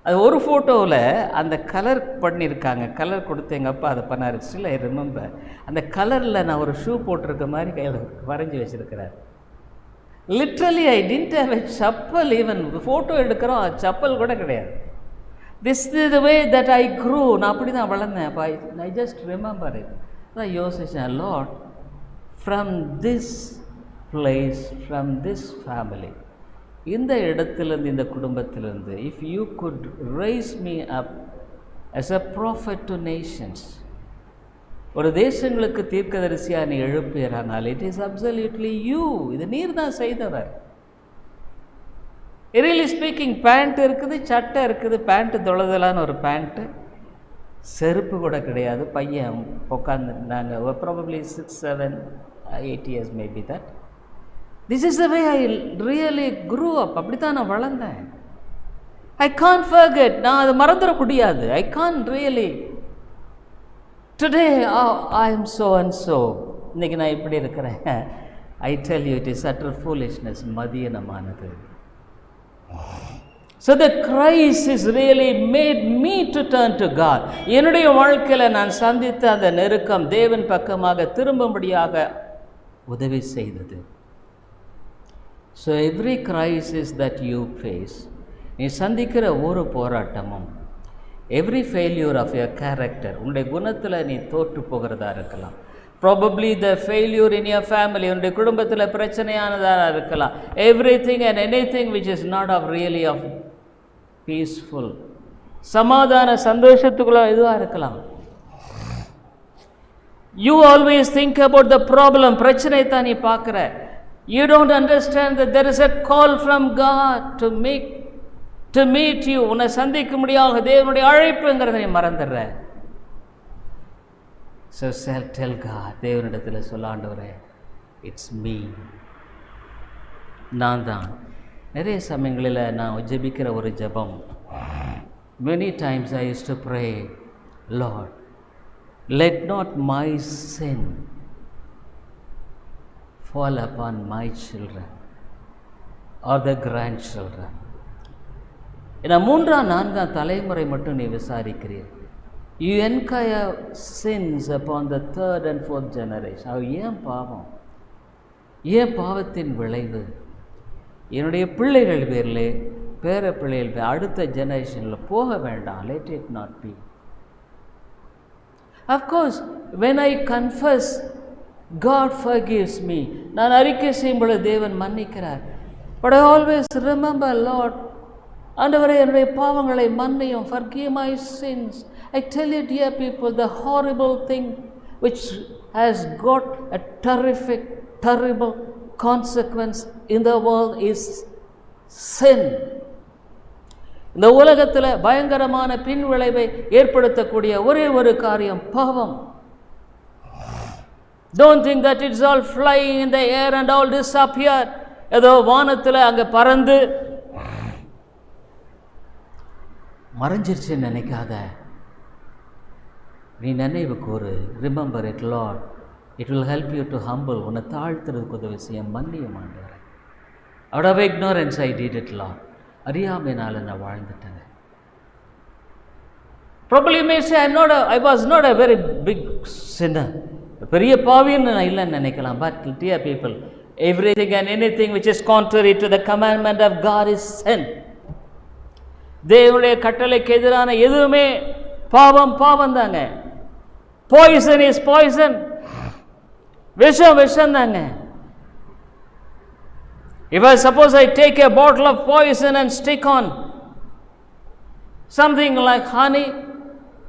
அது ஒரு ஃபோட்டோவில் அந்த கலர் பண்ணியிருக்காங்க. கலர் கொடுத்து எங்கள் அப்பா அதை பண்ணார். Still I remember. அந்த கலரில் நான் ஒரு ஷூ போட்டிருக்க மாதிரி கையில் வரைஞ்சி வச்சுருக்கிறார். Literally I didn't have a chappal. Even photo எடுக்கிறோம், சப்பல் கூட கிடையாது. This is the way that I grew. நான் அப்படி தான் வளர்ந்தேன். அப்போ ஐ ஜஸ்ட் ரிமெம்பர் இட். நான் யோசித்தேன், Lord, from this place, from this family, இந்த இடத்திலிருந்து, இந்த குடும்பத்திலிருந்து, if you good rice me up as a prophet to nations, ஒரு தேசங்களுக்கு தீர்க்கதரிசியாக நீ எழுப்பியறானால், இட் இஸ் அப்சல்யூட்லி யூ. இது நீர் தான் செய்தவர். ரியலி ஸ்பீக்கிங், பேண்ட் இருக்குது, சட்டை இருக்குது, பேண்ட்டு தொலைதலான்னு ஒரு பேண்ட்டு, செருப்பு கூட கிடையாது. பையன் உட்காந்துருந்தாங்க. Probably 6, 7, 8 years maybe that. This is the way I really grew up. அப்படி தான் நான் வளர்ந்தேன். I can't forget. நான் அதை மறந்துட முடியாது. I can't really. Today, I am so and so. இன்னைக்கு நான் இப்படி இருக்கிறேன். I tell you, it is utter foolishness. மதியனமானது. So the Christ has really made me to turn to God. என்னுடைய வாழ்க்கையில் நான் சந்தித்த அந்த நெருக்கம் தேவன் பக்கமாக திரும்பும்படியாக உதவி செய்தது. So every crisis that you face, நீ சந்திக்கிற ஒரு போராட்டமும், every failure of your character, உன்னுடைய குணத்தில் நீ தோற்று போகிறதா இருக்கலாம். Probably the failure in your family, உன்னுடைய குடும்பத்தில் பிரச்சனையானதாக இருக்கலாம். Everything and anything which is not of really of peaceful, சமாதான சந்தோஷத்துக்குள்ள இதுவாக இருக்கலாம். You always think about the problem, பிரச்சனை தான் நீ பார்க்குற. You don't understand that there is a call from God to meet you. உன்னை சந்திக்க முடியாத தேவனுடைய அழைப்புங்கிறத நீ மறந்துடுற. So tell God, தேவனிடத்தில் சொல்ல, ஆண்டவரே, it's me. நான் தான். நிறைய சமயங்களில் நான் ஜெபிக்கிற ஒரு ஜெபம், many times I used to pray, Lord, let not my sin fall upon my children or the grandchildren. இந்த 3ஆம் 4ஆம் தலைமுறை மட்டும் நீ விசாரிக்கிறீர். You enquire sins upon the 3rd and 4th generation. அது ஏன் பாவம்? ஏன் பாவத்தின் விளைவு? என்னுடைய பிள்ளைகள் பேரில், பேர பிள்ளைகள் அடுத்த ஜெனரேஷனில் போக வேண்டாம். Let it not be. Of course, when I confess, God forgives me. நான் அறிக்கை செய்யும் பொழுது தேவன் மன்னிக்கிறார். But I always remember, Lord, ஆண்டவரே, என்னுடைய பாவங்களை மன்னியும். Forgive my sins. I tell you, dear people, the horrible thing which has got a terrible consequence in the world is sin. இந்த உலகத்தில் பயங்கரமான பின்விளைவை ஏற்படுத்தக்கூடிய ஒரே ஒரு காரியம் பாவம். Don't think that it's all flying in the air and all disappear. ஏதோ வானத்தில் அங்கே பறந்து மறைஞ்சிருச்சுன்னு நினைக்காத. நீ நினைவு கூறு. Remember it Lord. It will help you to humble. உன்னை தாழ்த்துறதுக்கு உதவி செய்ய மன்னியும் ஆண்டவரே. Out of ignorance I did it Lord. அறியாமையினால் நான் வாழ்ந்துட்டேன். Probably you may say, I was not a very big sinner. பெரிய பாவின்னு நான் இல்லைன்னு நினைக்கலாம். But dear people, everything and anything which is contrary to the commandment of God is sin. தேவனுடைய கட்டளைக்கு எதிரான எதுவுமே பாவம் தாங்க. Poison is poison. விஷம் தாங்க. If I suppose I take a bottle of poison and stick on something like honey,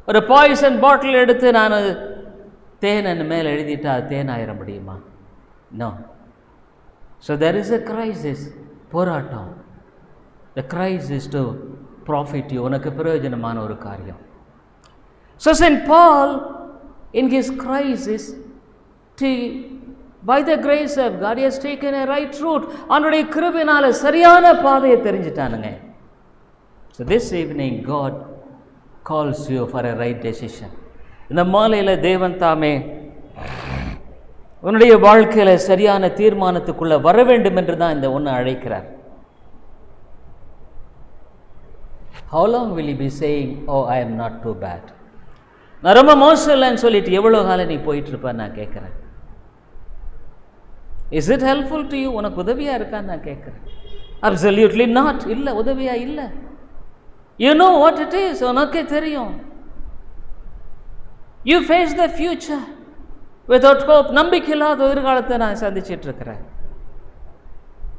ஒரு பாய்சன் பாட்டில் எடுத்து நான் தேன் மேலே எழுதிட்டா அது தேன் ஆயிட முடியுமா? No. So there is a crisis. போராட்டம். The crisis to profit you. உனக்கு பிரயோஜனமான ஒரு காரியம். So St. Paul, in his crisis, by the grace of God, he has taken a right route. அவனுடைய கிருபையினால சரியான பாதையை தெரிஞ்சிட்டானுங்க. So this evening God calls you for a right decision. இந்த மாலையில் தேவன் தாமே உன்னுடைய வாழ்க்கையில் சரியான தீர்மானத்துக்குள்ள வர வேண்டும் என்று தான் இந்த ஒன்று அழைக்கிறார். How long will you be saying, oh, I am not too bad? நான் ரொம்ப மோசம் இல்லைன்னு சொல்லிட்டு எவ்வளோ காலம் நீ போயிட்டு இருப்பேன்னு நான் கேட்குறேன். Is it helpful to you? உனக்கு உதவியாக இருக்கான்னு நான் கேட்குறேன். Absolutely not. இல்லை, உதவியா இல்லை. You know what it is. உனக்கே தெரியும். You face the future without hope. நம்பிக்கை இல்லாத எதிர்காலத்தை நான் சந்திச்சிட்டு இருக்கிறேன்.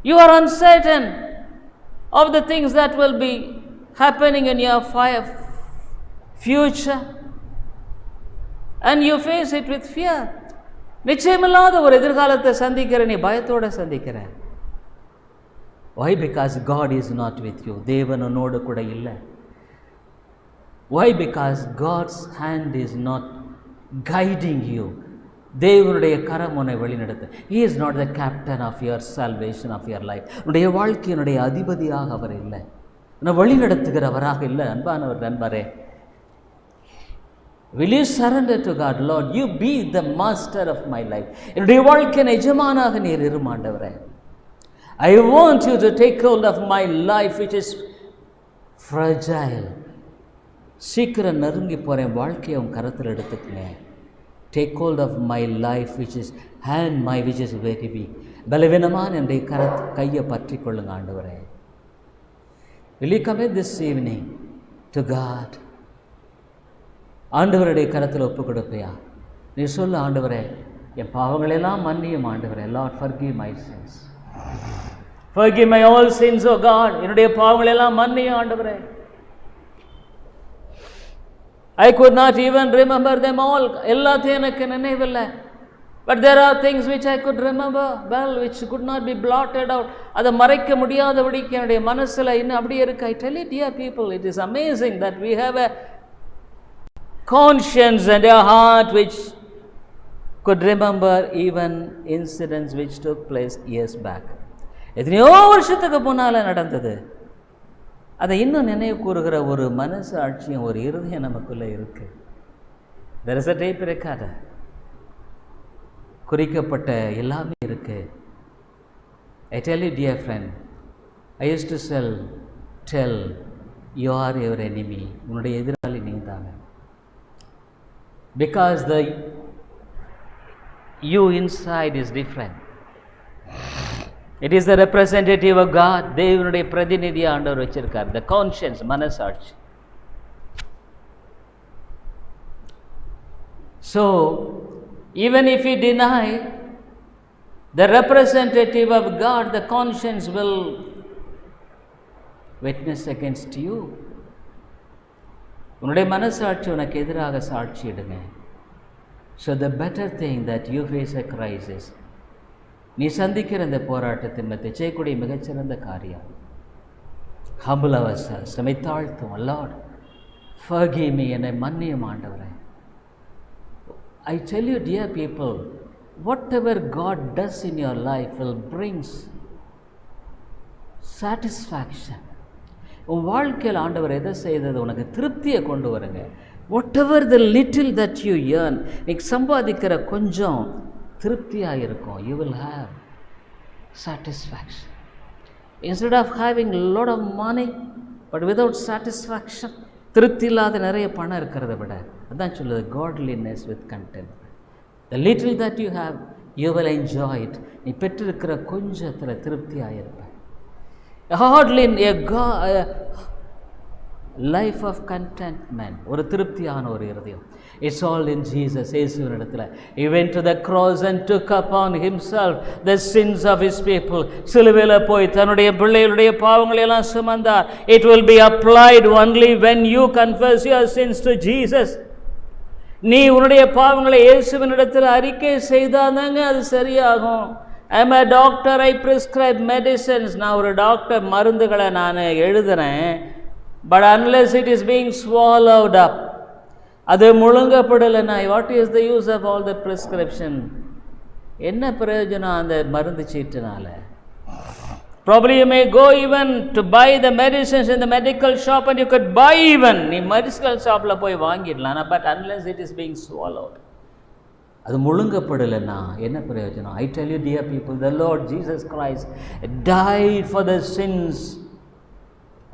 You are uncertain of the things that will be happening in your future and you face it with fear. நிச்சயமில்லாத ஒரு எதிர்காலத்தை சந்திக்கிற நீ பயத்தோட சந்திக்கிற. Why? Because God is not with you. தேவன் உன்னோடு கூட இல்லை. Why? Because God's hand is not guiding you. தேவனுடைய கரம் உன்னை வழிநடத்த. He is not the captain of your salvation of your life. உன்னுடைய வாழ்க்கையினுடைய அதிபதியாக அவர் இல்லை. உன்னை வழிநடத்துகிறவராக இல்லை. அன்பானவர் நண்பரே, will you surrender to God? Lord, you be the master of my life. என்னுடைய வாழ்க்கையின் எஜமானாக நீர் இரும் ஆண்டவரே. I want you to take hold of my life which is fragile. சீக்கிரம் நெருங்கி போகிறேன். வாழ்க்கையை உன் கரத்தில் எடுத்துக்கங்க. Take hold of my life which is which is very weak. பலவீனமான என்னுடைய கையை பற்றி கொள்ளுங்க ஆண்டவரே. Will you commit this evening to God? ஆண்டவருடைய கரத்தில் ஒப்பு கொடுப்பையா? நீ சொல்லு, ஆண்டவரே, என் பாவங்களெல்லாம் மன்னியும் ஆண்டவரே. Lord, forgive my sins. Forgive my all sins, oh God. என்னுடைய பாவங்களெல்லாம் மன்னியும் ஆண்டவரே. I could not even remember them all. எல்லாத்தையும் எனக்கு நினைவில்லை. But there are things which I could remember well, which could not be blotted out. அதை மறைக்க முடியாதபடிக்கு என்னுடைய மனசுல இன்னும் அப்படியே இருக்கு. I tell you, dear people, it is amazing that we have a conscience and a heart which could remember even incidents which took place years back. எத்தனையோ வருஷத்துக்கு முன்னால நடந்தது, அதை இன்னும் நினைவு கூறுகிற ஒரு மனசு ஆட்சியும் ஒரு இருதயம் நமக்குள்ள இருக்கு. There is a tape recorder. குறிக்கப்பட்ட எல்லாமே இருக்கு. I tell you, dear friend, I used to tell you are your enemy. உன்னுடைய எதிராளி நீதாங்க. Because the you inside is different. It is the representative of God. தேவனுடைய பிரதிநிதியா ஆண்டவர் வச்சிருக்கார். The conscience, மனசாட்சி. So even if you deny the representative of God, the conscience will witness against you. உன்னுடைய மனசாட்சி உனக்கு எதிராக சாட்சி இடுங்க. So the better thing that you face a crisis, நீ சந்திக்கிற இந்த போராட்டத்தின் மத்தியில் செய்யக்கூடிய மிகச்சிறந்த காரியம் humble ourselves, நம்மை தாழ்த்தும். Lord, forgive me, என்னை மன்னியும் ஆண்டவரே. I tell you, dear people, whatever God does in your life will bring satisfaction. உன் வாழ்க்கையில் ஆண்டவர் எதை செய்தது உனக்கு திருப்தியை கொண்டு வருங்க. whatever the little that you earn, நீ சம்பாதிக்கிற கொஞ்சம் திருப்தியாக இருக்கும். you will have satisfaction. Instead of having a lot of money but without satisfaction, திருப்தி இல்லாத நிறைய பணம் இருக்கிறத விட, அதான் சொல்லுது godliness with contentment. The little that you have, you will enjoy it. நீ பெற்றிருக்கிற கொஞ்சத்தில் திருப்தியாக இருப்ப. Hardly a life of contentment, ஒரு திருப்தியான ஒரு இருதயம். It's all in Jesus. இயேசுவின் இடத்துல He went to the cross and took upon Himself the sins of His people. சிலுவையில் போய் தன்னுடைய பிள்ளைகளுடைய பாவங்களை எல்லாம் சுமந்தார். It will be applied only when you confess your sins to Jesus. நீ உன்னுடைய பாவங்களை இயேசுவின் இடத்துல அறிக்கை செய்தாதாங்க அது சரியாகும். I am a doctor, I prescribe medicines. நான் ஒரு டாக்டர், மருந்துகளை நான் எழுதுறேன். But unless it is being swallowed up, அது முழுங்கப்படலைன்னா what is the use of all the prescription? என்ன பிரயோஜனம் அந்த மருந்து சீட்டுனால? Probably you may go even to buy the medicines in the medical shop and you could buy even, நீ மெடிக்கல் ஷாப்பில் போய் வாங்கிடலாம். but unless it is being swallowed, அது முழுங்கப்படலைன்னா என்ன பிரயோஜனம்? I tell you, dear people, the Lord Jesus Christ died for the sins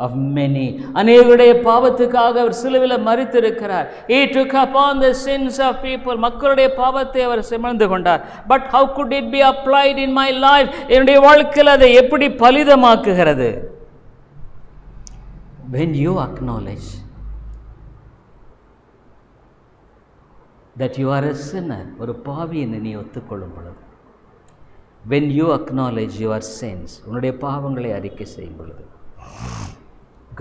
of many. அநேகருடைய பாவத்துக்காக அவர் சிலுவையில் மரித்திருக்கிறார். He took upon the sins of people. மக்களுடைய பாவத்தை அவர் சுமந்து கொண்டார். But how could it be applied in my life? என்னுடைய வாழ்க்கையில் அதை எப்படி பலிதமாக்குகிறது? When you acknowledge that you are a sinner, ஒரு பாவி என்று நீ ஒத்துக்கொள்ளும் பொழுது, when you acknowledge your sins, உன்னுடைய பாவங்களை அறிக்கை செய்யும் பொழுது,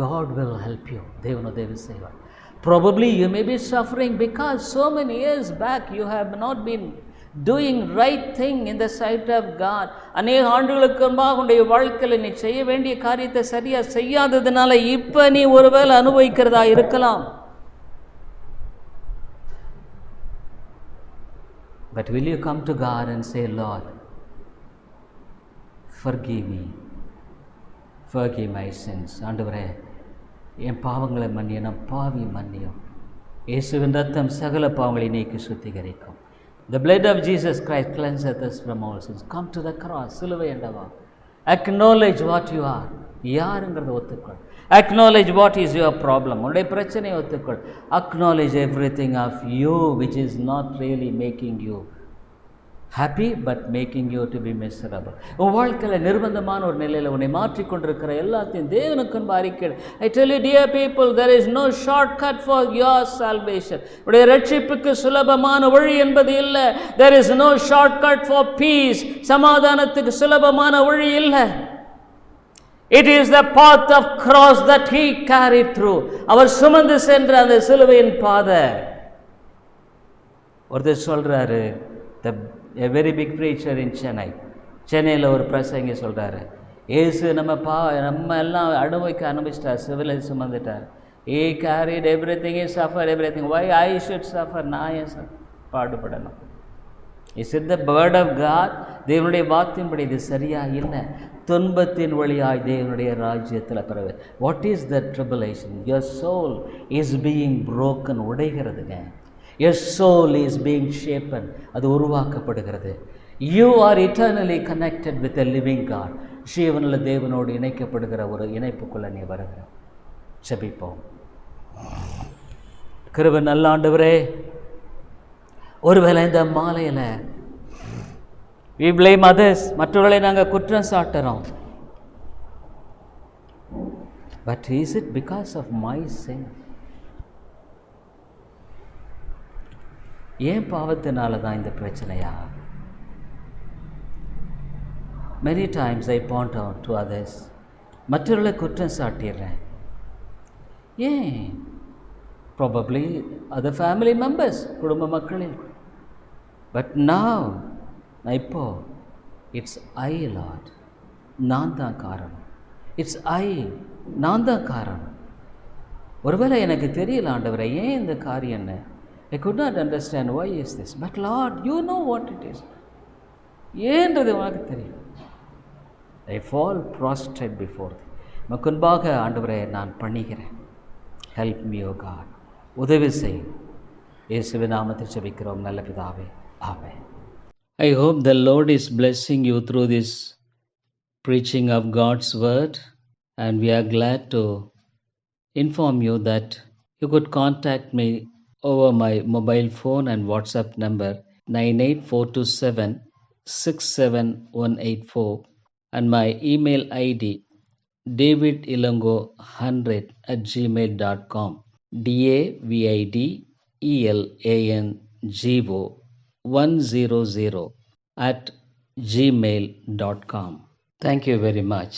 God will help you. தேவன் உதவி செய்வார். Probably you may be suffering because so many years back you have not been doing right thing in the sight of God. அநேக ஆண்டுகளுக்கு முன்பாக உன்னுடைய வாழ்க்கையில் நீ செய்ய வேண்டிய காரியத்தை சரியா செய்யாததுனால இப்போ நீ ஒருவேளை அனுபவிக்கிறதா இருக்கலாம். But will you come to God and say, Lord, forgive me, forgive my sins. ஆண்டவரே, என் பாவங்களை மன்னியும், நான் பாவி மன்னியும். இயேசுவின் ரத்தம் சகல பாவங்களை நீக்கி சுத்திகரிக்கும். The blood of Jesus Christ cleanseth us from all sins. Come to the cross. சிலுவை என்றவா. Acknowledge what you are. யாருங்கிறத ஒத்துக்கொள். Acknowledge what is your problem. உன்னுடைய பிரச்சனையை ஒத்துக்கொள். Acknowledge everything of you which is not really making you happy but making you to be miserable. உன் வாழ்க்கையில் நிர்பந்தமான ஒரு நிலையில் உன்னை மாற்றிக்கொண்டிருக்கிற எல்லாத்தையும் தேவனுக்கு அறிக்கை. I tell you, dear people, there is no shortcut for your salvation. உடைய ரட்சிப்புக்கு சுலபமான வழி என்பது இல்லை. There is no shortcut for peace. சமாதானத்துக்கு சுலபமான வழி இல்லை. It is the path of cross that He carried through. அவர் சுமந்து சென்ற அந்த சிலுவையின் பாதை. ஒருத்தர் சொல்றாரு, a very big preacher in Chennai. சென்னையில் ஒரு பிரசங்கி சொல்கிறாரு, ஏசு நம்ம எல்லாம் அனுபவிக்க ஆரம்பிச்சிட்டார், சிவிலைசம் வந்துட்டார். He carried everything, he suffered everything. Why I should suffer? நான் ஏன் பாடுபடணும்? Is it the word of God? தேவனுடைய வார்த்தையின்படி இது சரியா இல்லை. துன்பத்தின் வழியாய் தேவனுடைய ராஜ்யத்தில் பிறகு. What is the tribulation? Your soul is being broken. உடைகிறதுங்க. Your soul is being shapen. அது உருவாக்கப்படுகிறது. You are eternally connected with a living God. ஜீவனுள்ள தேவனோடு இணைக்கப்படுகிற ஒரு இணைப்புக்குள்ள நீ வருகிற. ஜெபிப்போம். கிருபை நல்ல ஆண்டவரே, ஒருவேளை இந்த மாலையில் we blame others, மற்றவர்களை நாங்கள் குற்றம் சாட்டுறோம். But is it because of my sin? ஏன் பாவத்தினால தான் இந்த பிரச்சனையா? Many times I point out to others, மற்றவர்களை குற்றம் சாட்டிடுறேன். ஏன்? Probably other family members, குடும்ப மக்களில். But now, இப்போ இட்ஸ் ஐ லார்ட், நான் தான் காரணம். இட்ஸ் ஐ, நான் தான் காரணம். ஒருவேளை எனக்கு தெரியல ஆண்டவரே ஏன் இந்த காரியம் என்ன. I could not understand why is this. But Lord, you know what it is. ஏன்றது உனக்கு தெரியும். I fall prostrate before thee. முன்பாக ஆண்டவரே நான் பணிகிறேன். Help me, O God. உதவி செய். இயேசுவின் நாமத்தில் ஜெபிக்கிறோம் நல்ல பிதாவே. ஆமென். I hope the Lord is blessing you through this preaching of God's word, and we are glad to inform you that you could contact me over my mobile phone and WhatsApp number 98427-67184 and my email ID davidilongo100@gmail.com, davidilongo100@gmail.com. Thank you very much.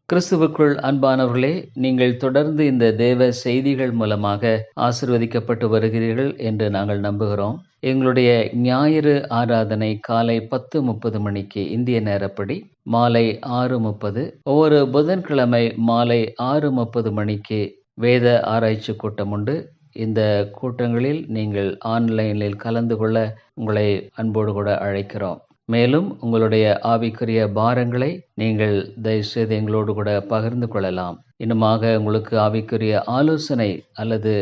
கிறிஸ்துவுக்குள் அன்பானவர்களே, நீங்கள் தொடர்ந்து இந்த தேவ செய்திகள் மூலமாக ஆசீர்வதிக்கப்பட்டு வருகிறீர்கள் என்று நாங்கள் நம்புகிறோம். எங்களுடைய ஞாயிறு ஆராதனை காலை 10:30 மணிக்கு இந்திய நேரப்படி, மாலை 6:30, ஒவ்வொரு புதன்கிழமை மாலை 6:30 மணிக்கு வேத ஆராய்ச்சி கூட்டம் உண்டு. இந்த கூட்டங்களில் நீங்கள் ஆன்லைனில் கலந்து கொள்ள உங்களை அன்போடு கூட அழைக்கிறோம். மேலும் உங்களுடைய ஆவிக்குரிய பாரங்களை நீங்கள் தயவுசெய்து எங்களோடு கூட பகிர்ந்து கொள்ளலாம். இன்னுமாக உங்களுக்கு ஆவிக்குரிய ஆலோசனை அல்லது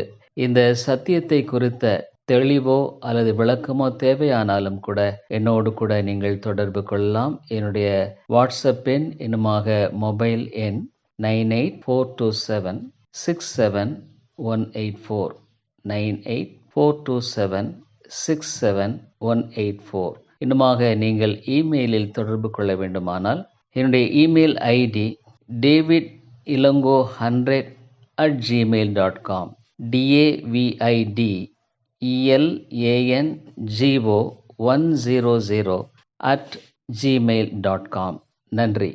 இந்த சத்தியத்தை குறித்த தெளிவோ அல்லது விளக்கமோ தேவையானாலும் கூட என்னோடு கூட நீங்கள் தொடர்பு கொள்ளலாம். என்னுடைய வாட்ஸ்அப் எண், இன்னுமாக மொபைல் எண் 98427-67184, 98427-67184. இன்னுமாக நீங்கள் இமெயிலில் தொடர்பு கொள்ள வேண்டுமானால் என்னுடைய இமெயில் ஐடி davidilongo100@gmail.com, davidElango100@gmail.com. நன்றி.